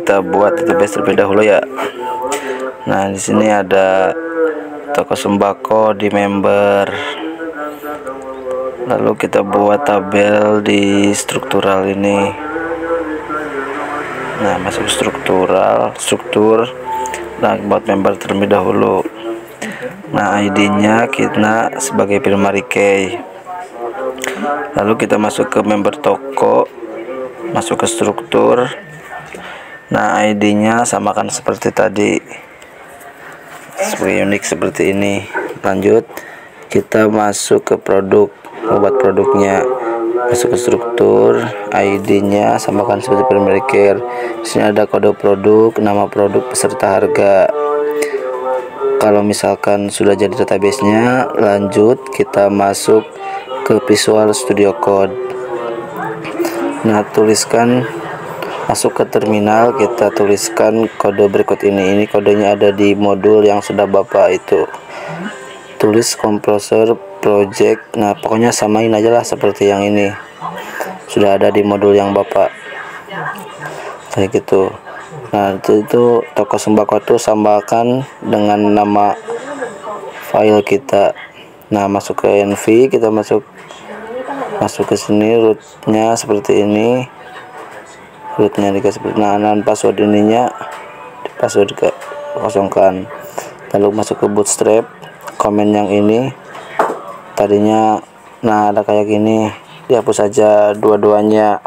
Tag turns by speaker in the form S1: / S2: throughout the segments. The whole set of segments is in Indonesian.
S1: kita buat database terlebih dahulu ya. Nah, di sini ada toko sembako di member. Lalu kita buat tabel di struktural ini. Nah, masuk struktur. Nah, buat member terlebih dahulu. Nah, ID-nya kita sebagai Firmary Key. Lalu kita masuk ke member toko, masuk ke struktur. Nah, ID-nya samakan seperti tadi, sebagai unik seperti ini. Lanjut, kita masuk ke produk, buat produknya, masuk ke struktur, ID-nya samakan seperti Firmary Key. Di sini ada kode produk, nama produk beserta harga. Kalau misalkan sudah jadi database-nya, lanjut kita masuk ke Visual Studio Code. Nah, masuk ke terminal, kita tuliskan kode berikut ini. Ini kodenya ada di modul yang sudah Bapak itu tulis, Composer Project. Nah, pokoknya samain aja lah seperti yang ini, sudah ada di modul yang Bapak kayak gitu. Nah, itu toko sembako itu samakan dengan nama file kita. Nah, masuk ke NV, kita masuk ke sini, rootnya seperti ini, rootnya dikasih. Nah, password ininya password kosongkan. Lalu masuk ke bootstrap, komen yang ini tadinya, nah ada kayak gini, dihapus saja dua-duanya.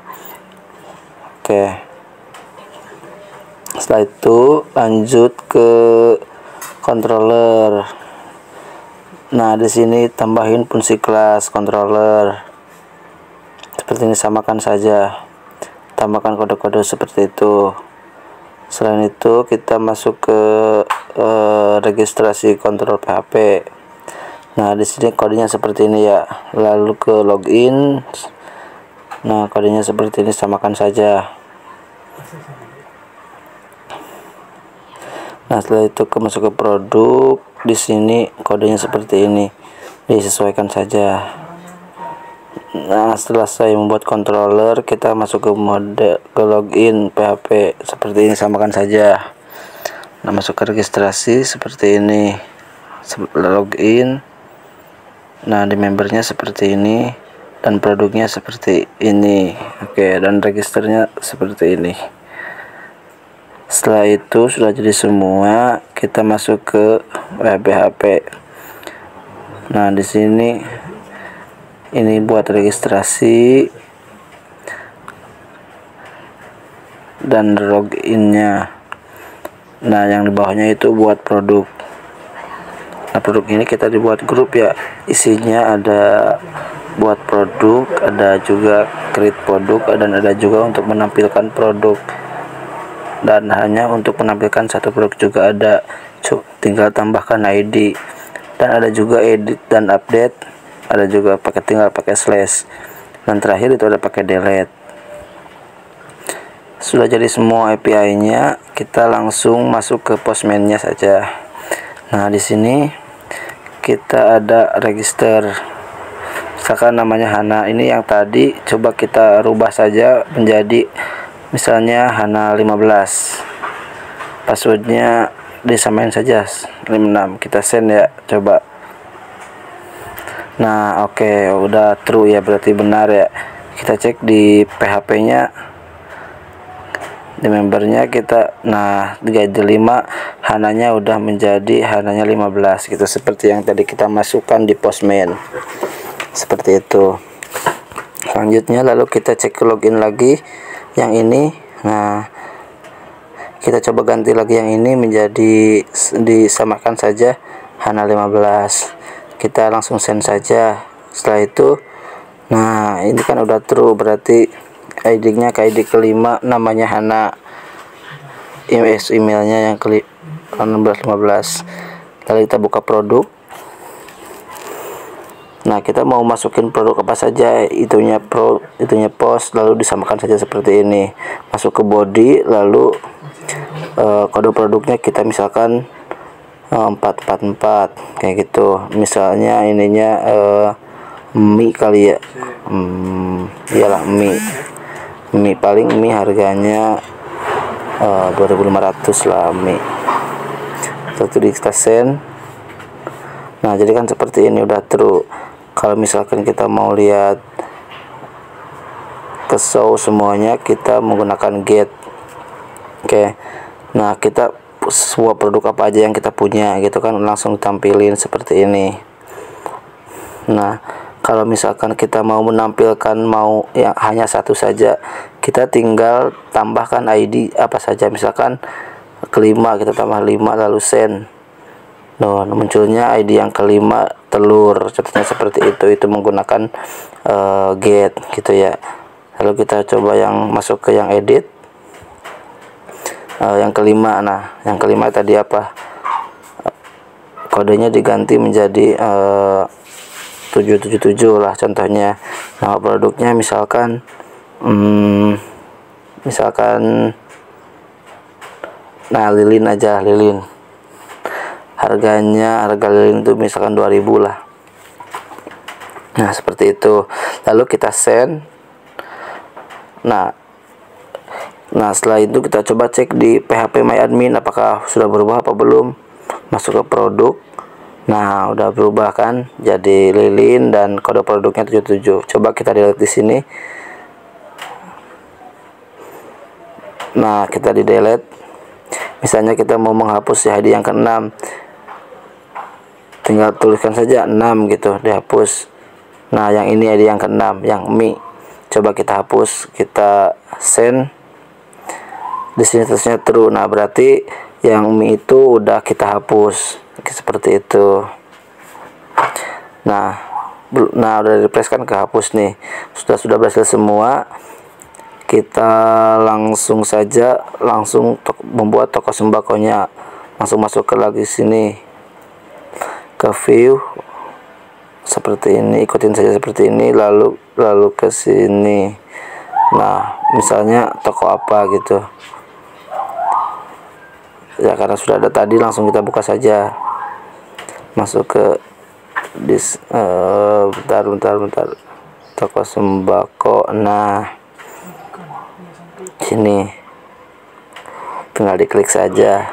S1: Oke. Setelah itu lanjut ke controller. Nah, di sini tambahin fungsi kelas controller seperti ini, samakan saja, tambahkan kode-kode seperti itu. Selain itu kita masuk ke registrasi kontrol PHP. Nah, di sini kodenya seperti ini ya. Lalu ke login. Nah, kodenya seperti ini, samakan saja. Nah, setelah itu masuk ke produk. Di sini kodenya seperti ini, disesuaikan saja. Nah, setelah saya membuat controller, kita masuk ke login PHP seperti ini, samakan saja. Nah, masuk ke registrasi seperti ini, login. Nah, di membernya seperti ini, dan produknya seperti ini. Oke, dan registernya seperti ini. Setelah itu sudah jadi semua, kita masuk ke PHP. Nah, di sini ini buat registrasi dan loginnya. Nah, yang di bawahnya itu buat produk. Nah, produk ini kita dibuat grup ya, isinya ada buat produk, ada juga create produk, dan ada juga untuk menampilkan produk. Dan hanya untuk menampilkan satu produk juga ada, tinggal tambahkan ID. Dan ada juga edit dan update, ada juga tinggal pakai slash, dan terakhir itu ada pakai delete. Sudah jadi semua API-nya, kita langsung masuk ke Postman-nya saja. Nah, di sini kita ada register, misalkan namanya Hana. Ini yang tadi coba kita rubah saja menjadi misalnya Hana 15. Passwordnya disamain saja 56. Kita send ya, coba. Nah, oke, udah true ya, berarti benar ya. Kita cek di PHP-nya, di membernya kita, nah 35 Hananya udah menjadi Hananya 15 gitu, seperti yang tadi kita masukkan di Postman, seperti itu. Selanjutnya lalu kita cek ke login lagi yang ini. Nah, kita coba ganti lagi yang ini menjadi, disamakan saja Hana 15. Kita langsung send saja. Setelah itu, nah ini kan udah true, berarti ID-nya ke ID kelima, namanya Hana, emailnya yang ke 1615. Lalu kita buka produk. Nah, kita mau masukin produk apa saja, itunya post, lalu disamakan saja seperti ini. Masuk ke body, lalu kode produknya kita misalkan 444 kayak gitu. Misalnya ininya mie kali ya, iyalah mie paling, mie harganya 2.500 lah mie. Itu kita send. Nah jadi kan seperti ini udah true. Kalau misalkan kita mau lihat ke show semuanya, kita menggunakan get. Oke. Nah kita sebuah produk apa aja yang kita punya gitu kan, langsung tampilin seperti ini. Nah kalau misalkan kita mau menampilkan mau yang hanya satu saja, kita tinggal tambahkan ID apa saja. Misalkan kelima, kita tambah 5 lalu send. Nah munculnya ID yang kelima telur, contohnya seperti itu menggunakan get gitu ya. Lalu kita coba yang masuk ke yang edit, yang kelima. Nah yang kelima tadi apa, kodenya diganti menjadi 777 lah contohnya. Nama produknya misalkan nah lilin aja, lilin. Harga lilin itu misalkan 2000 lah. Nah seperti itu. Lalu kita send. Nah setelah itu kita coba cek di PHP My Admin apakah sudah berubah apa belum. Masuk ke produk. Nah udah berubah kan jadi lilin dan kode produknya 77. Coba kita delete di sini. Nah kita di delete. Misalnya kita mau menghapus ID yang ke-6, tinggal tuliskan saja 6 gitu, dihapus. Nah yang ini ID yang ke-6, yang mie, coba kita hapus, kita send. Di sini terusnya true. Nah berarti yang mie itu udah kita hapus seperti itu. Nah udah refresh kan, kehapus nih, sudah berhasil semua. Kita langsung membuat toko sembakonya. Langsung masuk ke lagi sini ke view seperti ini, ikutin saja seperti ini, lalu ke sini. Nah misalnya toko apa gitu ya, karena sudah ada tadi langsung kita buka saja. Masuk ke bentar, toko sembako. Nah sini tinggal diklik saja.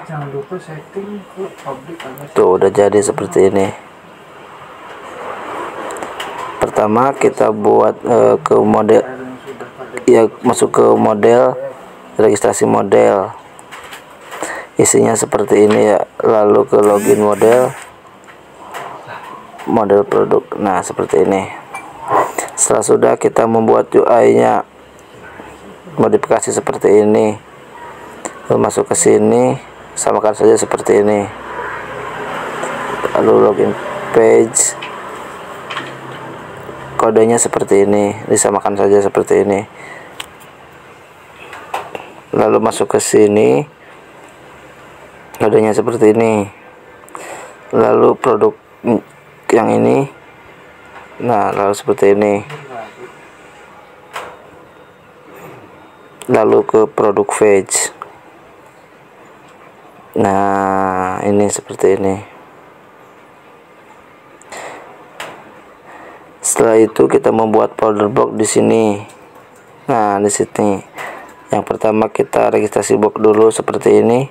S1: Tuh udah jadi seperti ini. Pertama kita buat ke model ya, masuk ke model, registrasi model, isinya seperti ini ya. Lalu ke login model produk. Nah seperti ini. Setelah sudah kita membuat UI nya, modifikasi seperti ini, lalu masuk ke sini, samakan saja seperti ini. Lalu login page, kodenya seperti ini, disamakan saja seperti ini. Lalu masuk ke sini, kodenya seperti ini. Lalu produk yang ini, nah lalu seperti ini. Lalu ke produk veg. Nah ini seperti ini. Setelah itu kita membuat folder box di sini. Nah di sini yang pertama kita registrasi box dulu seperti ini,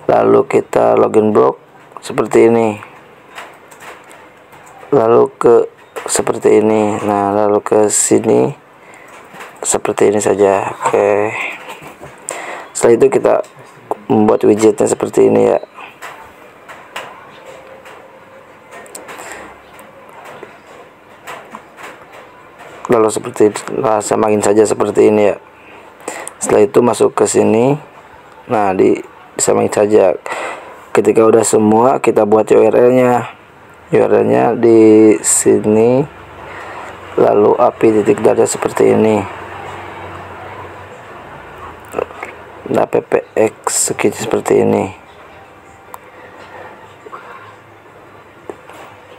S1: lalu kita login box seperti ini, lalu ke seperti ini. Nah lalu ke sini seperti ini saja. Oke. Setelah itu kita membuat widgetnya seperti ini ya. Lalu seperti samain saja seperti ini ya. Setelah itu masuk ke sini. Nah disamain saja. Ketika udah semua, kita buat URL-nya. URL-nya di sini. Lalu API titik data seperti ini. Nah ppx seperti ini.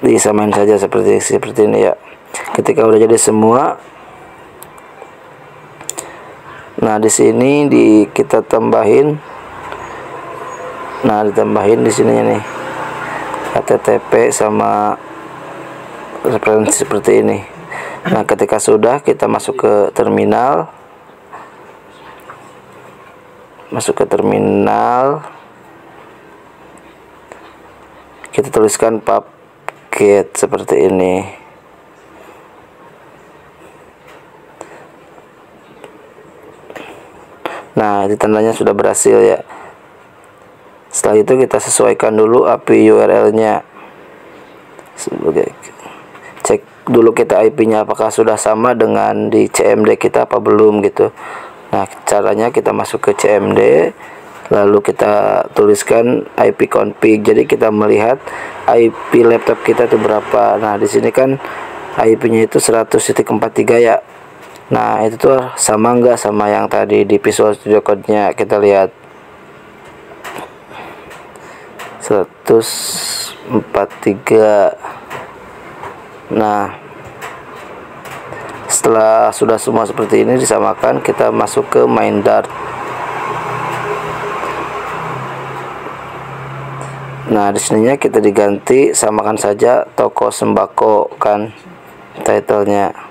S1: Disamain saja seperti ini ya. Ketika udah jadi semua, nah di sini kita tambahin. Nah ditambahin di sini nih http sama referensi seperti ini. Nah ketika sudah, kita masuk ke terminal. masuk ke terminal, kita tuliskan paket seperti ini. Nah, itu tandanya sudah berhasil ya. Setelah itu kita sesuaikan dulu API URL-nya. Cek dulu kita IP-nya apakah sudah sama dengan di CMD kita apa belum gitu. Nah, caranya kita masuk ke CMD, lalu kita tuliskan IP config. Jadi kita melihat IP laptop kita itu berapa. Nah, di sini kan IP-nya itu 100.43 ya. Nah, itu tuh sama enggak sama yang tadi di Visual Studio Code-nya. Kita lihat 143. Nah, setelah sudah semua seperti ini disamakan, kita masuk ke main Dart. Nah, di sininya kita diganti, samakan saja toko sembako kan titlenya.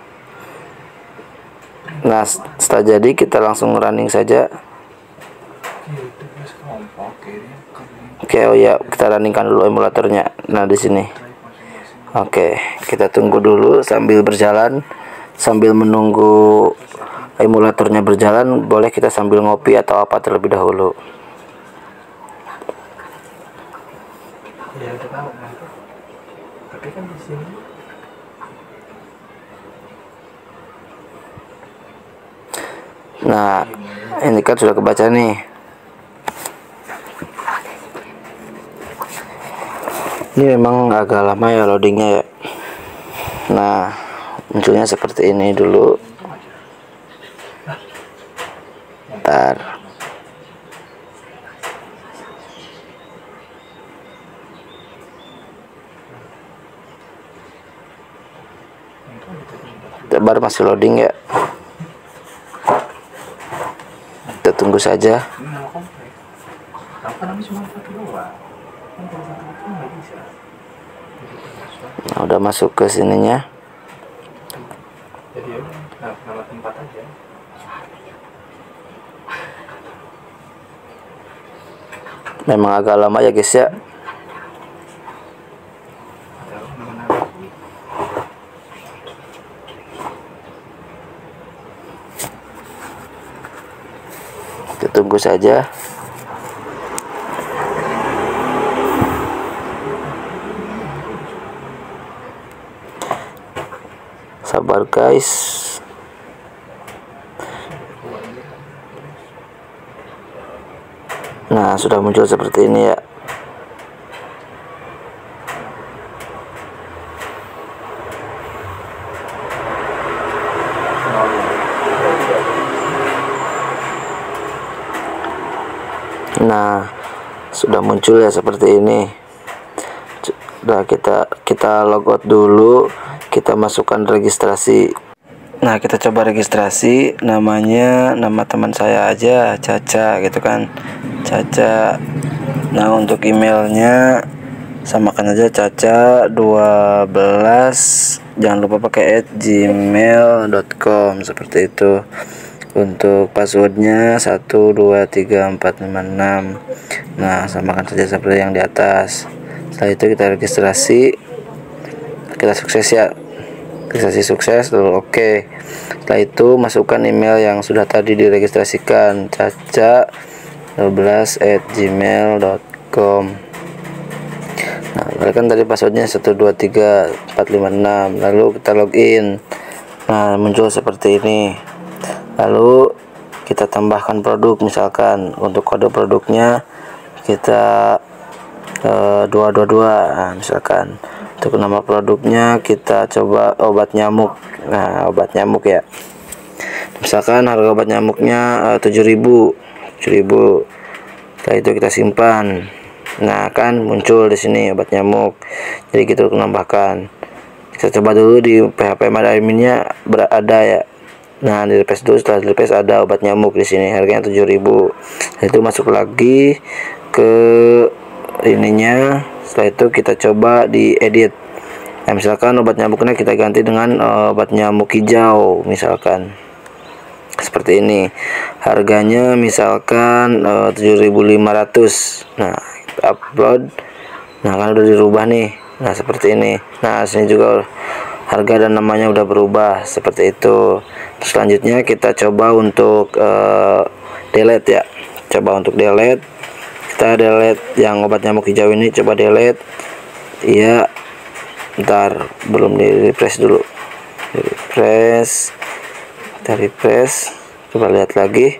S1: Nah, setelah jadi kita langsung running saja. Oke, oh ya, kita runningkan dulu emulatornya. Nah, di sini. Oke, kita tunggu dulu sambil berjalan, sambil menunggu emulatornya berjalan. Boleh kita sambil ngopi atau apa terlebih dahulu.
S2: Ya udah tahu, tapi kan di sini
S1: nah, ini kan sudah kebaca nih. Ini memang agak lama ya loadingnya ya. Nah, munculnya seperti ini dulu. Bentar. Baru masih loading ya. Kita tunggu saja. Nah, udah masuk ke sininya.
S2: jadi nama tempat aja.
S1: Memang agak lama ya guys ya. Kita tunggu saja. Sabar guys. Nah, sudah muncul seperti ini ya. Nah, sudah muncul ya seperti ini. Sudah kita logout dulu, kita masukkan registrasi. Nah, kita coba registrasi, namanya nama teman saya aja, Caca gitu kan, Caca. Nah, untuk emailnya samakan aja caca12, jangan lupa pakai @gmail.com seperti itu. Untuk passwordnya 123456. Nah, samakan saja seperti yang di atas. Setelah itu kita registrasi, kita sukses ya, registrasi sukses, lalu oke. Setelah itu masukkan email yang sudah tadi diregistrasikan, caca12@gmail.com. Nah, kan tadi passwordnya 123456, lalu kita login. Nah, muncul seperti ini. Lalu kita tambahkan produk, misalkan untuk kode produknya kita 222. Nah, misalkan untuk nama produknya kita coba obat nyamuk. Nah, obat nyamuk ya, misalkan harga obat nyamuknya 7.000. Setelah itu kita simpan. Nah, kan muncul di sini obat nyamuk, jadi kita menambahkan. Kita coba dulu di PHP adminnya berada ya. Nah, di replace dulu, setelah di replace ada obat nyamuk di sini, harganya 7.000. Itu masuk lagi ke ininya. Setelah itu kita coba di edit. Nah, misalkan obat nyamuknya kita ganti dengan obat nyamuk hijau misalkan. seperti ini. Harganya misalkan 7.500. Nah, kita upload. Nah, kan udah dirubah nih. Nah, seperti ini. Nah, sini juga harga dan namanya udah berubah seperti itu. Selanjutnya kita coba untuk delete ya. Coba untuk delete. Kita delete yang obat nyamuk hijau ini, coba delete. Iya. Ntar belum di refresh dulu. Di refresh. Kita refresh. Coba lihat lagi.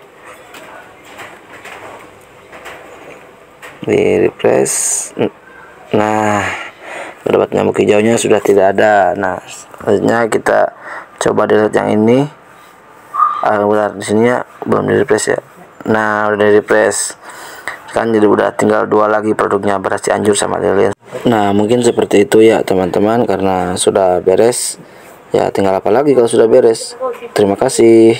S1: Di refresh. Nah, obat nyamuk hijaunya sudah tidak ada. Nah, selanjutnya kita coba delete yang ini. Bentar, di sini ya belum di refresh ya. Nah, udah di refresh kan, jadi udah tinggal 2 lagi produknya, beras Cianjur sama lilin. Nah, mungkin seperti itu ya teman-teman, karena sudah beres ya. Tinggal apa lagi kalau sudah beres. Terima kasih.